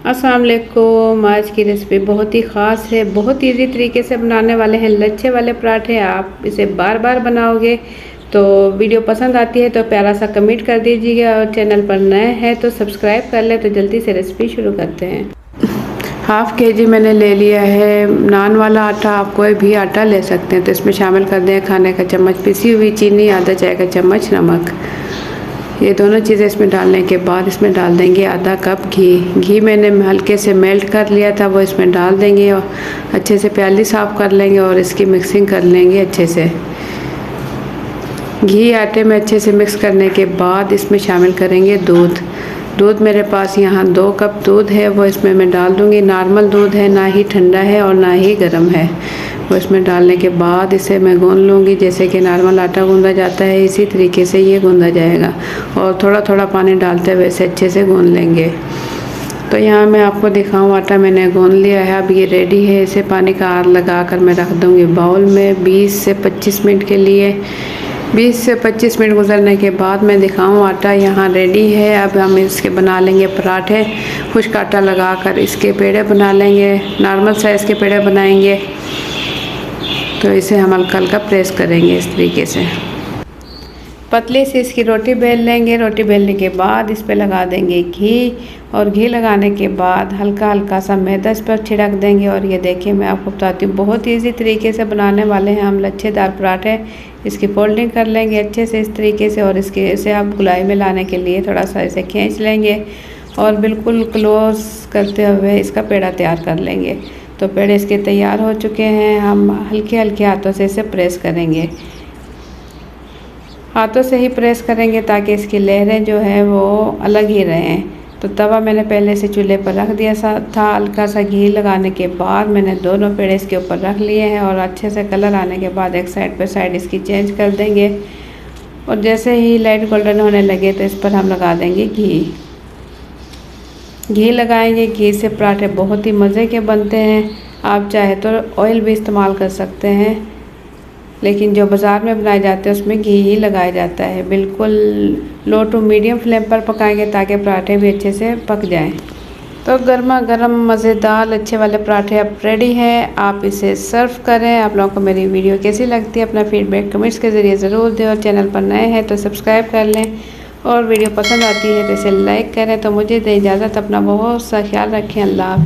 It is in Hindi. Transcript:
अस्सलाम वालेकुम। आज की रेसिपी बहुत ही ख़ास है, बहुत इजी तरीके से बनाने वाले हैं लच्छे वाले पराठे। आप इसे बार बार बनाओगे तो वीडियो पसंद आती है तो प्यारा सा कमेंट कर दीजिएगा, और चैनल पर नए हैं तो सब्सक्राइब कर ले। तो जल्दी से रेसिपी शुरू करते हैं। हाफ़ kg मैंने ले लिया है नान वाला आटा। आप कोई भी आटा ले सकते हैं। तो इसमें शामिल कर दें खाने का चम्मच पिसी हुई चीनी, आधा चाय का चम्मच नमक। ये दोनों चीज़ें इसमें डालने के बाद इसमें डाल देंगे आधा कप घी। घी मैंने हल्के से मेल्ट कर लिया था, वो इसमें डाल देंगे और अच्छे से प्याली साफ़ कर लेंगे और इसकी मिक्सिंग कर लेंगे अच्छे से। घी आटे में अच्छे से मिक्स करने के बाद इसमें शामिल करेंगे दूध। दूध मेरे पास यहाँ 2 कप दूध है, वो इसमें मैं डाल दूँगी। नॉर्मल दूध है, ना ही ठंडा है और ना ही गर्म है। वो इसमें डालने के बाद इसे मैं गूँध लूँगी। जैसे कि नॉर्मल आटा गूँधा जाता है इसी तरीके से ये गूँधा जाएगा, और थोड़ा थोड़ा पानी डालते हुए इसे अच्छे से गूँध लेंगे। तो यहाँ मैं आपको दिखाऊँ, आटा मैंने गूँध लिया है, अब ये रेडी है। इसे पानी का आर लगा कर मैं रख दूँगी बाउल में 20 से 25 मिनट के लिए। 20 से 25 मिनट गुजरने के बाद मैं दिखाऊँ, आटा यहाँ रेडी है। अब हम इसके बना लेंगे पराठे। खुश्क आटा लगा कर इसके पेड़े बना लेंगे, नॉर्मल साइज़ के पेड़े बनाएंगे। तो इसे हम हल्का हल्का प्रेस करेंगे इस तरीके से। पतली सी इसकी रोटी बेल लेंगे। रोटी बेलने के बाद इस पर लगा देंगे घी, और घी लगाने के बाद हल्का हल्का सा मैदा इस पर छिड़क देंगे। और ये देखिए मैं आपको बताती हूँ, बहुत इजी तरीके से बनाने वाले हैं हम लच्छेदार पराठे। इसकी फोल्डिंग कर लेंगे अच्छे से इस तरीके से, और इसे आप गुलाई में लाने के लिए थोड़ा सा इसे खींच लेंगे और बिल्कुल क्लोज करते हुए इसका पेड़ा तैयार कर लेंगे। तो पेड़े इसके तैयार हो चुके हैं। हम हल्के हल्के हाथों से इसे प्रेस करेंगे, हाथों से ही प्रेस करेंगे ताकि इसकी लहरें जो है वो अलग ही रहें। तो तवा मैंने पहले से चूल्हे पर रख दिया था। हल्का सा घी लगाने के बाद मैंने दोनों पेड़े इसके ऊपर रख लिए हैं, और अच्छे से कलर आने के बाद एक साइड पर साइड इसकी चेंज कर देंगे। और जैसे ही लाइट गोल्डन होने लगे तो इस पर हम लगा देंगे घी। घी लगाएंगे। घी से पराठे बहुत ही मज़े के बनते हैं। आप चाहे तो ऑयल भी इस्तेमाल कर सकते हैं, लेकिन जो बाज़ार में बनाए जाते हैं उसमें घी ही लगाया जाता है। बिल्कुल लो टू मीडियम फ्लेम पर पकाएंगे ताकि पराठे भी अच्छे से पक जाएं। तो गर्मा गर्म मज़ेदार अच्छे वाले पराठे अब रेडी हैं। आप इसे सर्व करें। आप लोगों को मेरी वीडियो कैसी लगती है अपना फीडबैक कमेंट्स के ज़रिए ज़रूर दें, और चैनल पर नए हैं तो सब्सक्राइब कर लें, और वीडियो पसंद आती है तो इसे लाइक करें। तो मुझे दें इजाज़त, अपना बहुत सा ख्याल रखें। अल्लाह हाफ़िज़।